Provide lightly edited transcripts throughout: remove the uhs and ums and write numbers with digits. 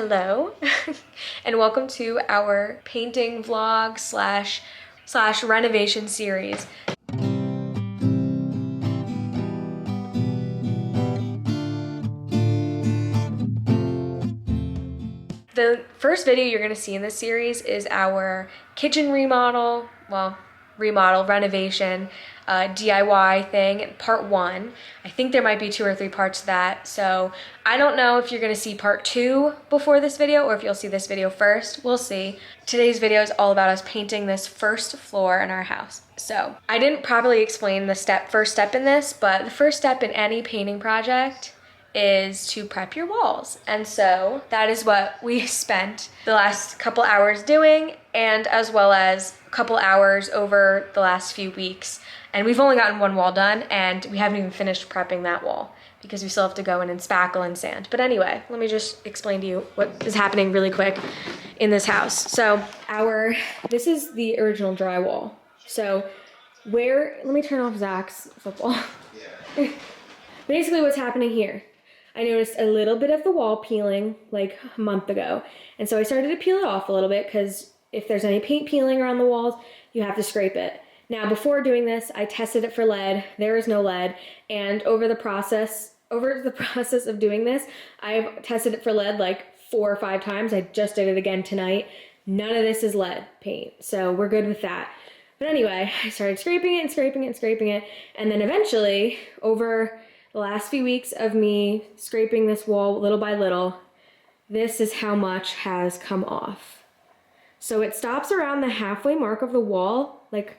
Hello and welcome to our painting vlog slash renovation series. The first video you're gonna see in this series is our kitchen remodel, renovation, DIY thing, part 1. I think there might be 2 or 3 parts to that, so I don't know if you're gonna see part 2 before this video or if you'll see this video first. We'll see. Today's video is all about us painting this first floor in our house. So I didn't properly explain the first step in this, but the first step in any painting project is to prep your walls. And so that is what we spent the last couple hours doing, and as well as a couple hours over the last few weeks. And we've only gotten one wall done, and we haven't even finished prepping that wall because we still have to go in and spackle and sand. But anyway, let me just explain to you what is happening really quick in this house. So this is the original drywall. So let me turn off Zach's football. Yeah. Basically what's happening here, I noticed a little bit of the wall peeling like a month ago. And so I started to peel it off a little bit because if there's any paint peeling around the walls, you have to scrape it. Now, before doing this, I tested it for lead. There is no lead. And over the process of doing this, I've tested it for lead like 4 or 5 times. I just did it again tonight. None of this is lead paint. So we're good with that. But anyway, I started scraping it and scraping it and scraping it. And then eventually, over the last few weeks of me scraping this wall little by little, this is how much has come off. So it stops around the halfway mark of the wall, like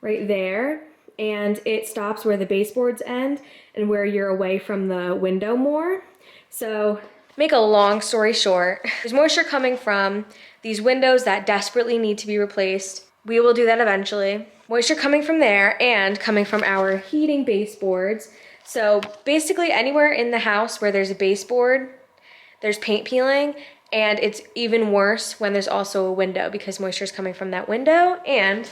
right there, and it stops where the baseboards end and where you're away from the window more. So, make a long story short, there's moisture coming from these windows that desperately need to be replaced. We will do that eventually. Moisture coming from there and coming from our heating baseboards. So basically anywhere in the house where there's a baseboard, there's paint peeling, and it's even worse when there's also a window because moisture is coming from that window. And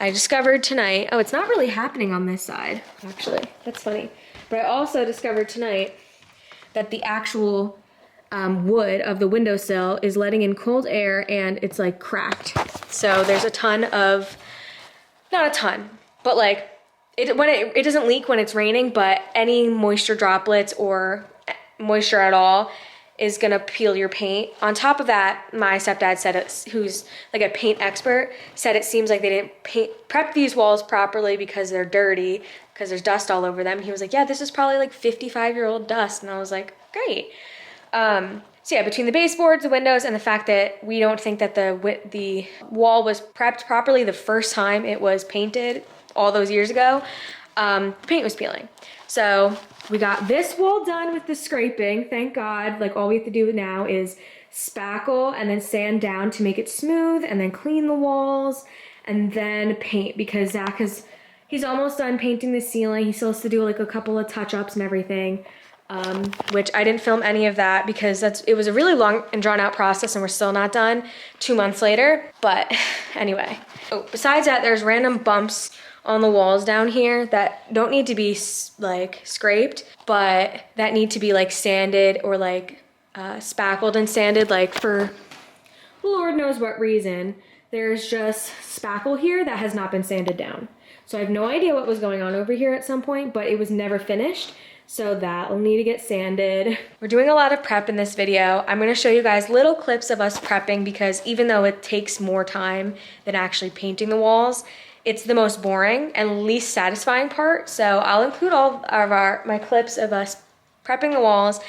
I discovered tonight, oh, it's not really happening on this side, actually. That's funny. But I also discovered tonight that the actual wood of the windowsill is letting in cold air and it's like cracked. So there's a ton of, not a ton, but like, it doesn't leak when it's raining, but any moisture droplets or moisture at all is gonna peel your paint. On top of that, my stepdad said, who's like a paint expert, said it seems like they didn't prep these walls properly because they're dirty, because there's dust all over them. He was like, yeah, this is probably like 55-year-old dust. And I was like, great. So yeah, between the baseboards, the windows, and the fact that we don't think that the wall was prepped properly the first time it was painted all those years ago, the paint was peeling. So we got this wall done with the scraping, thank God. Like all we have to do now is spackle and then sand down to make it smooth and then clean the walls and then paint because Zach he's almost done painting the ceiling. He still has to do like a couple of touch-ups and everything, which I didn't film any of that because it was a really long and drawn out process and we're still not done 2 months later. But anyway, besides that, there's random bumps on the walls down here that don't need to be like scraped, but that need to be like sanded or like spackled and sanded, like for Lord knows what reason. There's just spackle here that has not been sanded down. So I have no idea what was going on over here at some point, but it was never finished. So that will need to get sanded. We're doing a lot of prep in this video. I'm gonna show you guys little clips of us prepping because even though it takes more time than actually painting the walls, it's the most boring and least satisfying part. So I'll include all of my clips of us prepping the walls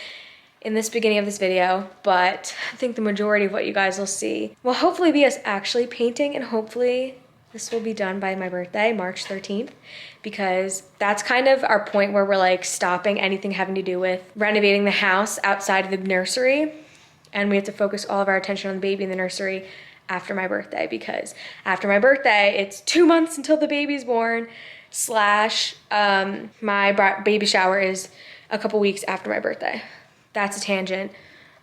in this beginning of this video, but I think the majority of what you guys will see will hopefully be us actually painting, and hopefully this will be done by my birthday, March 13th, because that's kind of our point where we're like stopping anything having to do with renovating the house outside of the nursery, and we have to focus all of our attention on the baby in the nursery after my birthday, because after my birthday, it's 2 months until the baby's born, my baby shower is a couple weeks after my birthday. That's a tangent.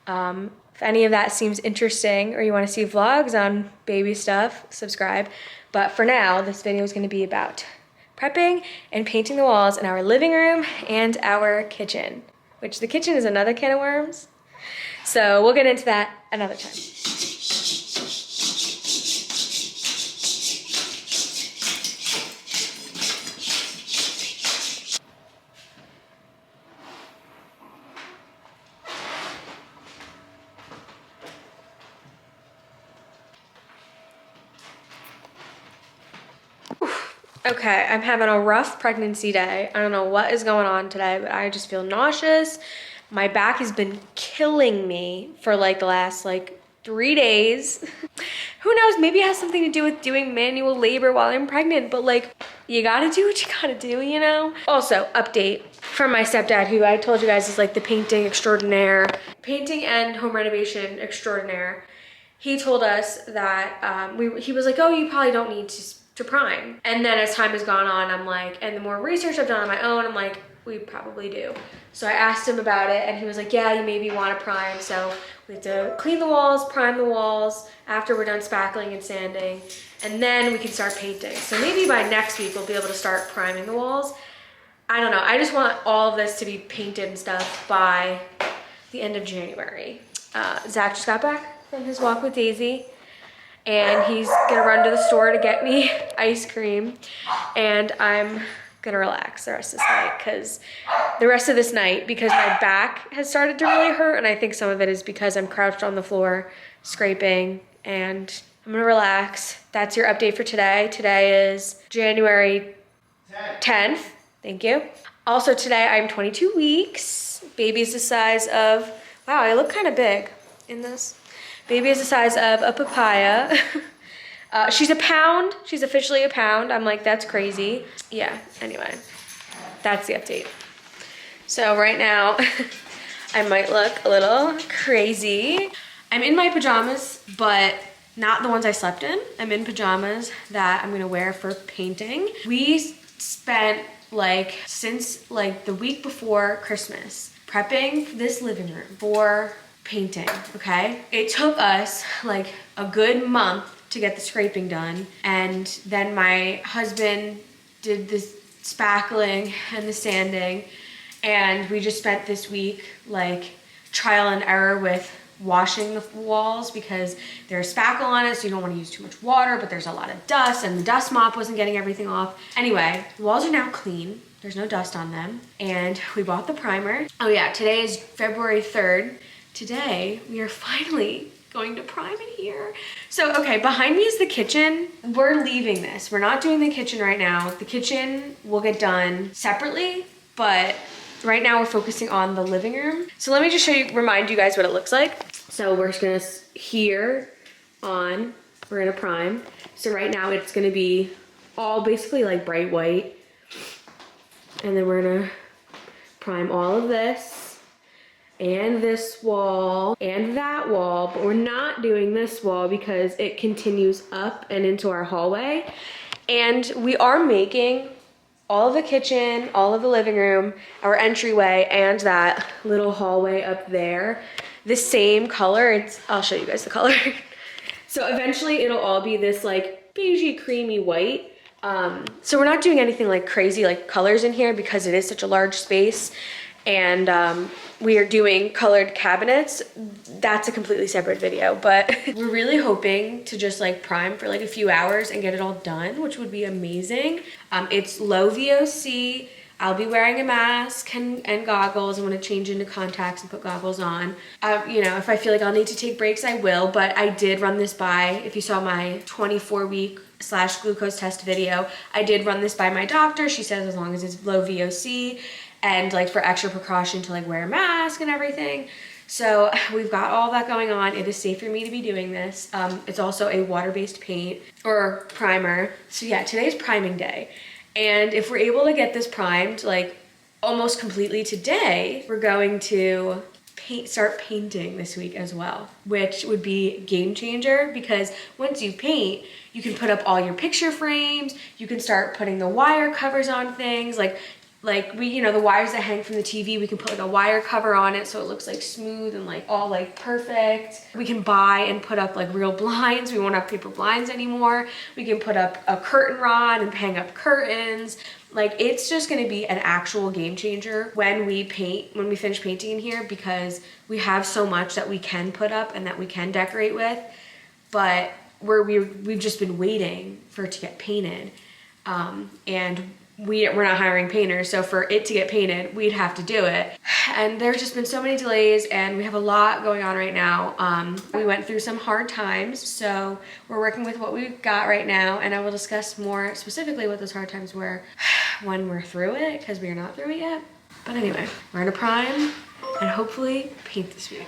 If any of that seems interesting or you wanna see vlogs on baby stuff, subscribe. But for now, this video is gonna be about prepping and painting the walls in our living room and our kitchen, which the kitchen is another can of worms. So we'll get into that another time. Okay, I'm having a rough pregnancy day. I don't know what is going on today, but I just feel nauseous. My back has been killing me for like the last like 3 days. Who knows, maybe it has something to do with doing manual labor while I'm pregnant, but like, you gotta do what you gotta do, you know? Also, update from my stepdad, who I told you guys is like the painting extraordinaire, painting and home renovation extraordinaire. He told us that he was like, oh, you probably don't need to prime. And then as time has gone on, I'm like, and the more research I've done on my own, I'm like, we probably do. So I asked him about it and he was like, yeah, you maybe want to prime. So we have to clean the walls, prime the walls after we're done spackling and sanding, and then we can start painting. So maybe by next week, we'll be able to start priming the walls. I don't know. I just want all of this to be painted and stuff by the end of January. Zach just got back from his walk with Daisy, and he's gonna run to the store to get me ice cream, and I'm gonna relax the rest of this night because my back has started to really hurt, and I think some of it is because I'm crouched on the floor scraping, and I'm gonna relax. That's your update for today. Today is January 10th. Thank you. Also today I'm 22 weeks. Baby's the size of, wow, I look kind of big in this. Baby is the size of a papaya. She's a pound. She's officially a pound. I'm like, that's crazy. Yeah, anyway, that's the update. So right now, I might look a little crazy. I'm in my pajamas, but not the ones I slept in. I'm in pajamas that I'm gonna wear for painting. We spent since the week before Christmas prepping this living room for painting, okay? It took us like a good month to get the scraping done, and then my husband did the spackling and the sanding, and we just spent this week like trial and error with washing the walls because there's spackle on it, so you don't want to use too much water, but there's a lot of dust, and the dust mop wasn't getting everything off. Anyway, the walls are now clean. There's no dust on them, and we bought the primer. Oh yeah, today is February 3rd. Today, we are finally going to prime in here. So, okay, behind me is the kitchen. We're leaving this. We're not doing the kitchen right now. The kitchen will get done separately, but right now we're focusing on the living room. So let me just remind you guys what it looks like. So we're just gonna, we're gonna prime. So right now it's gonna be all basically like bright white. And then we're gonna prime all of this, and this wall, and that wall, but we're not doing this wall because it continues up and into our hallway. And we are making all of the kitchen, all of the living room, our entryway, and that little hallway up there the same color. I'll show you guys the color. So eventually it'll all be this like beigey creamy white. So we're not doing anything like crazy like colors in here because it is such a large space, and we are doing colored cabinets. That's a completely separate video, but we're really hoping to just like prime for like a few hours and get it all done, which would be amazing. It's low VOC. I'll be wearing a mask and goggles. I'm gonna change into contacts and put goggles on. You know, if I feel like I'll need to take breaks, I will, but I did run this by, if you saw my 24-week / glucose test video, I did run this by my doctor. She says as long as it's low VOC and like for extra precaution to like wear a mask and everything. So we've got all that going on. It is safe for me to be doing this. It's also a water-based paint or primer. So yeah, today's priming day. And if we're able to get this primed like almost completely today, we're going to start painting this week as well, which would be a game changer because once you paint, you can put up all your picture frames, you can start putting the wire covers on things, like we, you know, the wires that hang from the TV, we can put like a wire cover on it so it looks like smooth and like all like perfect. We can buy and put up like real blinds. We won't have paper blinds anymore. We can put up a curtain rod and hang up curtains. Like, it's just gonna be an actual game changer when we finish painting in here, because we have so much that we can put up and that we can decorate with, but we've just been waiting for it to get painted. And we're not hiring painters, so for it to get painted, we'd have to do it. And there's just been so many delays, and we have a lot going on right now. We went through some hard times, so we're working with what we've got right now, and I will discuss more specifically what those hard times were when we're through it, because we are not through it yet. But anyway, we're gonna prime and hopefully paint this week.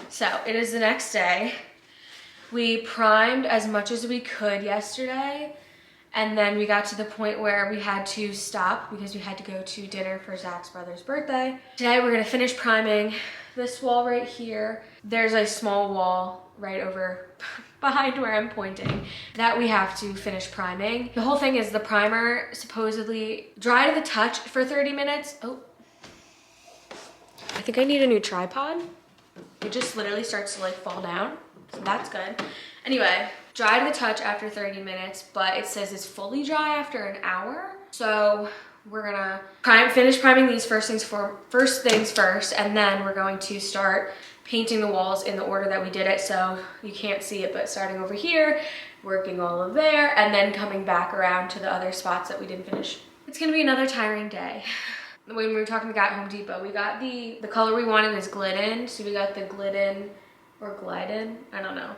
So it is the next day. We primed as much as we could yesterday, and then we got to the point where we had to stop because we had to go to dinner for Zach's brother's birthday. Today we're gonna finish priming this wall right here. There's a small wall right over behind where I'm pointing that we have to finish priming. The whole thing is the primer supposedly dry to the touch for 30 minutes. Oh, I think I need a new tripod. It just literally starts to like fall down, so that's good. Anyway, dry to the touch after 30 minutes, but it says it's fully dry after an hour. So we're gonna finish priming these first things first, and then we're going to start painting the walls in the order that we did it. So you can't see it, but starting over here, working all of there, and then coming back around to the other spots that we didn't finish It's gonna be another tiring day. When we were talking to the guy at Home Depot, we got the color we wanted is Glidden. So we got the Glidden or Glidden, I don't know.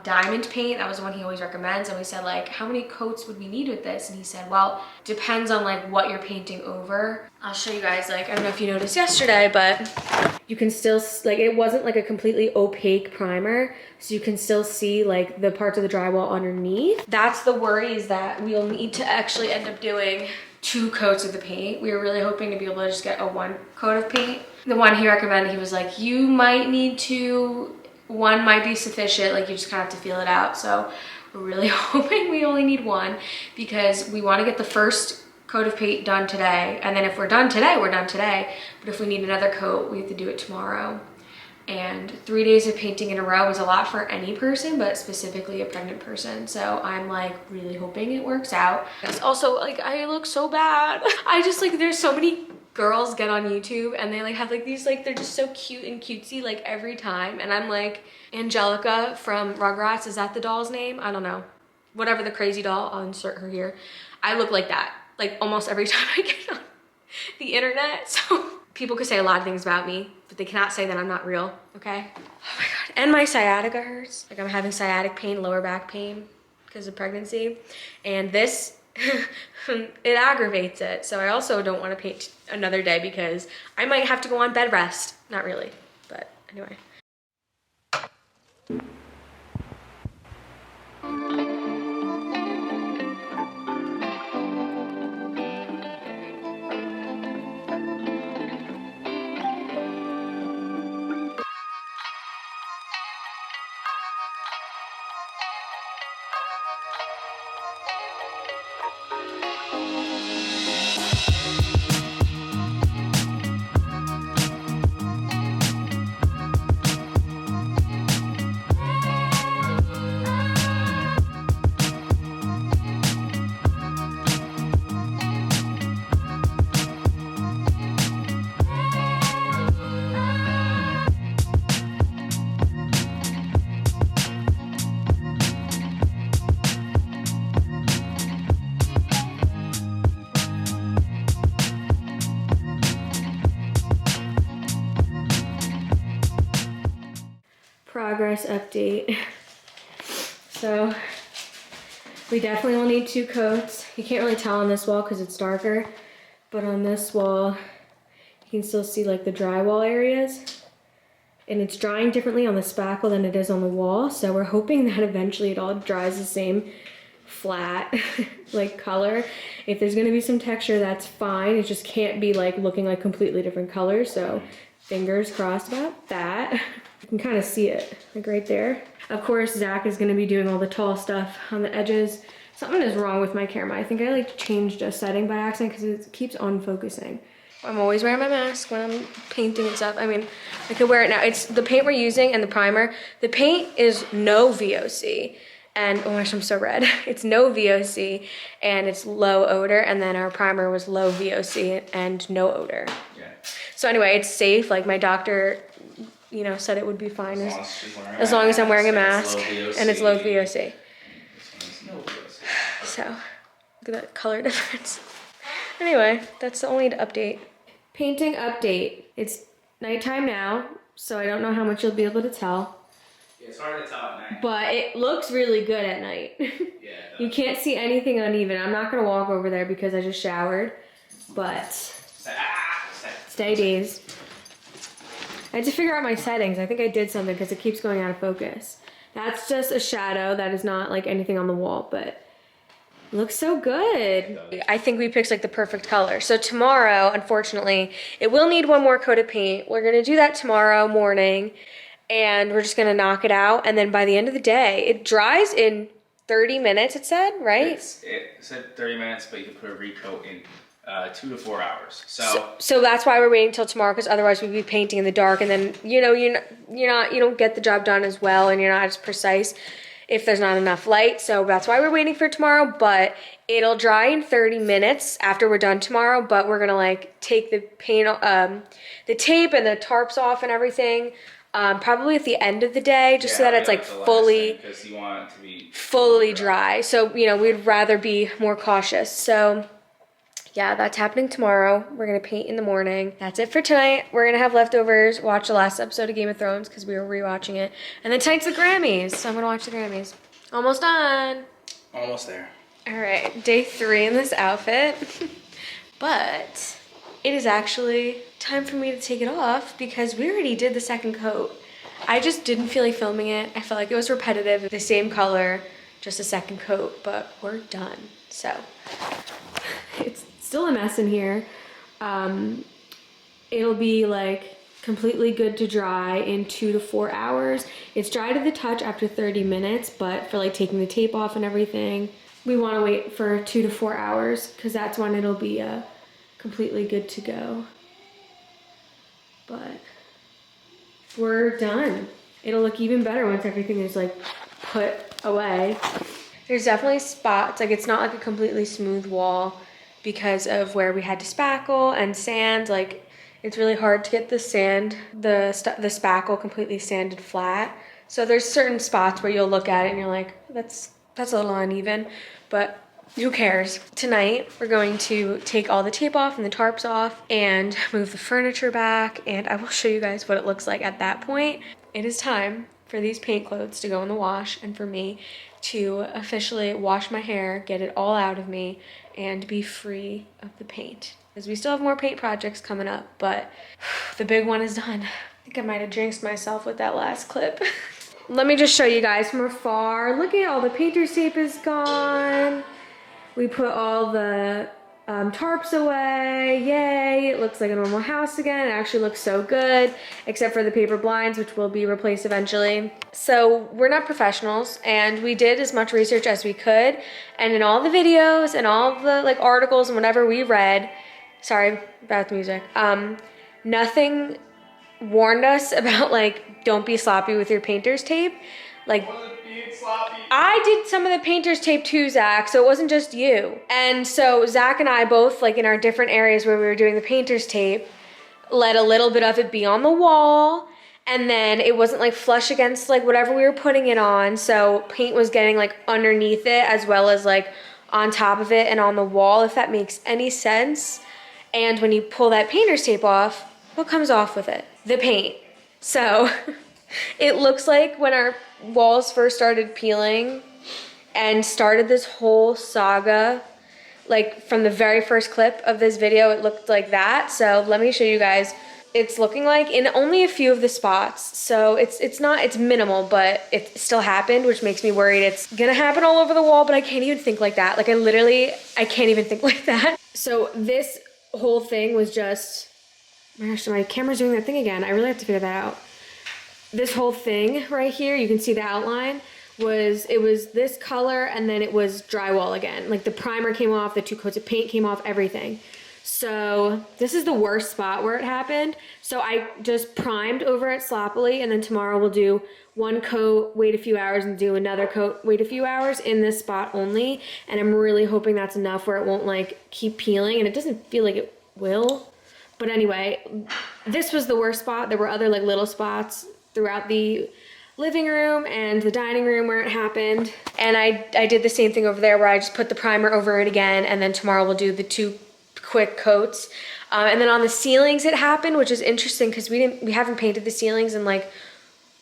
Diamond paint, that was the one he always recommends. And we said like, how many coats would we need with this? And he said, well, depends on like what you're painting over. I'll show you guys, like, I don't know if you noticed yesterday, but you can still, like, it wasn't like a completely opaque primer. So you can still see like the parts of the drywall underneath. That's the worry, is that we'll need to actually end up doing 2 coats of the paint. We were really hoping to be able to just get a 1 coat of paint. The one he recommended, he was like, you might need to, 1 might be sufficient, like you just kind of have to feel it out. So we're really hoping we only need 1, because we want to get the first coat of paint done today. And then if we're done today, we're done today. But if we need another coat, we have to do it tomorrow. And 3 days of painting in a row is a lot for any person, but specifically a pregnant person. So I'm like really hoping it works out. It's also like, I look so bad. I just like, there's so many girls get on YouTube and they like have like these, like, they're just so cute and cutesy like every time. And I'm like, Angelica from Rugrats, is that the doll's name? I don't know. Whatever the crazy doll, I'll insert her here. I look like that, like almost every time I get on the internet. So people could say a lot of things about me, but they cannot say that I'm not real, okay? Oh my God, and my sciatica hurts. Like I'm having sciatic pain, lower back pain because of pregnancy. And this, it aggravates it. So I also don't want to paint another day because I might have to go on bed rest. Not really, but anyway. Progress update. So we definitely will need 2 coats. You can't really tell on this wall because it's darker, but on this wall you can still see like the drywall areas, and it's drying differently on the spackle than it is on the wall. So we're hoping that eventually it all dries the same flat like color. If there's gonna be some texture, that's fine. It just can't be like looking like completely different colors. So fingers crossed about that. You can kind of see it like right there. Of course, Zach is gonna be doing all the tall stuff on the edges. Something is wrong with my camera. I think I like changed a setting by accident because it keeps unfocusing. I'm always wearing my mask when I'm painting and stuff. I mean, I could wear it now. It's the paint we're using and the primer. The paint is no VOC. And oh my gosh, I'm so red. It's no VOC and it's low odor. And then our primer was low VOC and no odor. Yeah. So anyway, it's safe. Like my doctor, you know, said it would be fine as long as I'm wearing a mask and it's low VOC. So look at that color difference. Anyway, that's the only update. Painting update. It's nighttime now, so I don't know how much you'll be able to tell. Yeah, it's hard to tell at night. But it looks really good at night. Yeah. You can't see anything uneven. I'm not gonna walk over there because I just showered, but stay dazed. I had to figure out my settings. I think I did something because it keeps going out of focus. That's just a shadow. That is not like anything on the wall, but it looks so good. I think we picked like the perfect color. So tomorrow, unfortunately, it will need 1 more coat of paint. We're gonna do that tomorrow morning and we're just gonna knock it out. And then by the end of the day, it dries in 30 minutes, it said, right? It said 30 minutes, but you can put a recoat in 2 to 4 hours. So that's why we're waiting till tomorrow, because otherwise we'd be painting in the dark, and then you know you don't get the job done as well, and you're not as precise if there's not enough light. So that's why we're waiting for tomorrow. But it'll dry in 30 minutes after we're done tomorrow. But we're gonna like take the paint, the tape and the tarps off and everything. Probably at the end of the day, just so that it's like fully, because you want it to be fully dry. So you know we'd rather be more cautious. So. yeah, that's happening tomorrow. We're gonna paint in the morning. That's it for tonight. We're gonna have leftovers, watch the last episode of Game of Thrones because we were rewatching it. And then tonight's the Grammys, so I'm gonna watch the Grammys. Almost done. Almost there. All right, day 3 in this outfit. But it is actually time for me to take it off because we already did the second coat. I just didn't feel like filming it. I felt like it was repetitive, the same color, just a second coat, but we're done. So it's still a mess in here. It'll be like completely good to dry in 2 to 4 hours. It's dry to the touch after 30 minutes, but for like taking the tape off and everything, we want to wait for 2 to 4 hours because that's when it'll be completely good to go. But we're done. It'll look even better once everything is like put away. There's definitely spots, like it's not like a completely smooth wall because of where we had to spackle and sand. Like it's really hard to get the sand, the spackle completely sanded flat. So there's certain spots where you'll look at it and you're like, that's a little uneven, but who cares? Tonight, we're going to take all the tape off and the tarps off and move the furniture back, and I will show you guys what it looks like at that point. It is time for these paint clothes to go in the wash and for me to officially wash my hair, get it all out of me, and be free of the paint. Because we still have more paint projects coming up, but the big one is done. I think I might have jinxed myself with that last clip. Let me just show you guys from afar. Look at all the painter's tape is gone. We put all the tarps away, yay. It looks like a normal house again. It actually looks so good, except for the paper blinds, which will be replaced eventually. So we're not professionals, and we did as much research as we could. And in all the videos and all the like articles and whatever we read, sorry about the music, nothing warned us about like, don't be sloppy with your painter's tape. Like, I did some of the painter's tape too, Zach, so it wasn't just you. And so Zach and I both, like in our different areas where we were doing the painter's tape, let a little bit of it be on the wall, and then it wasn't like flush against like whatever we were putting it on, so paint was getting like underneath it as well as like on top of it and on the wall, if that makes any sense. And when you pull that painter's tape off, what comes off with it? The paint. So it looks like when our walls first started peeling and started this whole saga, like from the very first clip of this video, it looked like that. So let me show you guys. It's looking like in only a few of the spots. So it's minimal, but it still happened, which makes me worried it's gonna happen all over the wall, but I can't even think like that. Like I can't even think like that. So this whole thing was just, my gosh, my camera's doing that thing again. I really have to figure that out. This whole thing right here, you can see the outline, it was this color and then it was drywall again. Like the primer came off, the 2 coats of paint came off, everything. So this is the worst spot where it happened. So I just primed over it sloppily, and then tomorrow we'll do 1 coat, wait a few hours, and do another coat, wait a few hours in this spot only. And I'm really hoping that's enough where it won't like keep peeling, and it doesn't feel like it will. But anyway, this was the worst spot. There were other like little spots throughout the living room and the dining room where it happened. And I did the same thing over there where I just put the primer over it again, and then tomorrow we'll do the 2 quick coats. And then on the ceilings it happened, which is interesting because we haven't painted the ceilings in like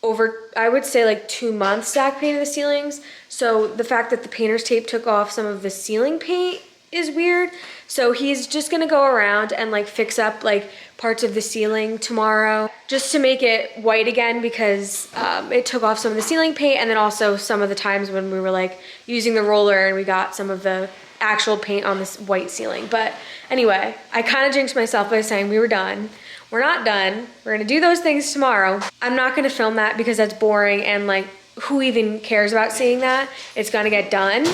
over, I would say like 2 months. Zach painted the ceilings. So the fact that the painter's tape took off some of the ceiling paint is weird. So he's just gonna go around and like fix up like parts of the ceiling tomorrow just to make it white again, because it took off some of the ceiling paint, and then also some of the times when we were like using the roller and we got some of the actual paint on this white ceiling. But anyway, I kind of jinxed myself by saying we were done. We're not done. We're gonna do those things tomorrow. I'm not gonna film that because that's boring, and like who even cares about seeing that? It's gonna get done.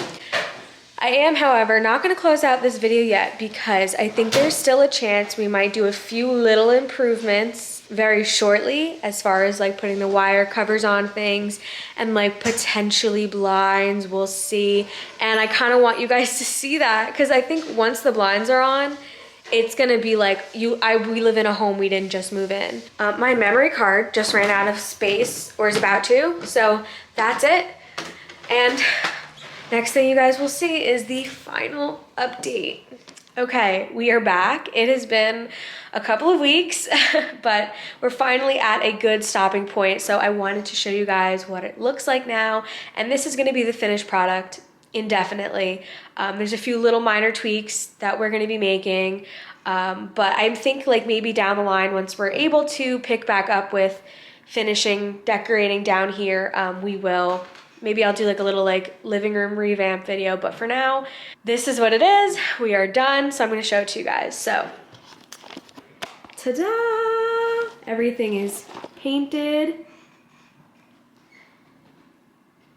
I am, however, not going to close out this video yet because I think there's still a chance we might do a few little improvements very shortly, as far as like putting the wire covers on things and like potentially blinds. We'll see. And I kind of want you guys to see that, because I think once the blinds are on, it's gonna be like we live in a home we didn't just move in. My memory card just ran out of space, or is about to, so that's it. And next thing you guys will see is the final update. Okay, we are back. It has been a couple of weeks, but we're finally at a good stopping point. So I wanted to show you guys what it looks like now. And this is gonna be the finished product indefinitely. There's a few little minor tweaks that we're gonna be making. But I think like maybe down the line, once we're able to pick back up with finishing decorating down here, we will. Maybe I'll do like a little like living room revamp video, but for now, this is what it is. We are done, so I'm gonna show it to you guys. So, ta-da! Everything is painted.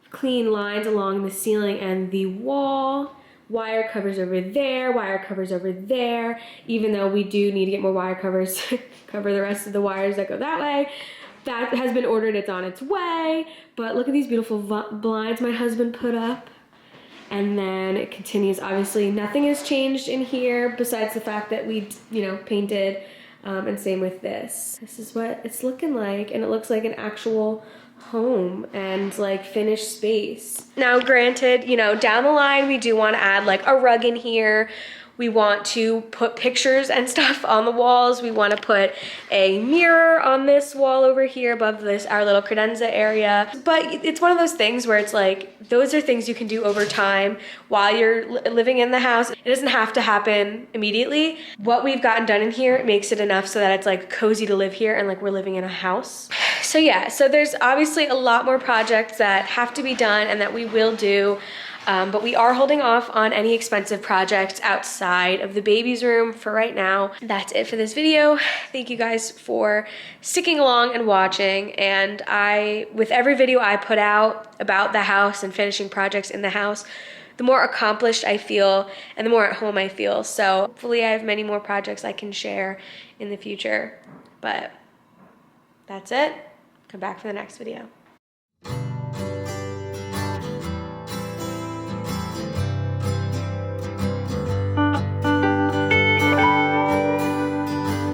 Clean lines along the ceiling and the wall. Wire covers over there, wire covers over there, even though we do need to get more wire covers to cover the rest of the wires that go that way. That has been ordered, it's on its way. But look at these beautiful blinds my husband put up. And then it continues, obviously nothing has changed in here besides the fact that we, painted, and same with this. This is what it's looking like, and it looks like an actual home and like finished space. Now granted, down the line we do want to add like a rug in here. We want to put pictures and stuff on the walls. We want to put a mirror on this wall over here above this, our little credenza area. But it's one of those things where it's like, those are things you can do over time while you're living in the house. It doesn't have to happen immediately. What we've gotten done in here makes it enough so that it's like cozy to live here and like we're living in a house. So yeah, so there's obviously a lot more projects that have to be done and that we will do. But we are holding off on any expensive projects outside of the baby's room for right now. That's it for this video. Thank you guys for sticking along and watching. And with every video I put out about the house and finishing projects in the house, the more accomplished I feel and the more at home I feel. So hopefully I have many more projects I can share in the future. But that's it. Come back for the next video.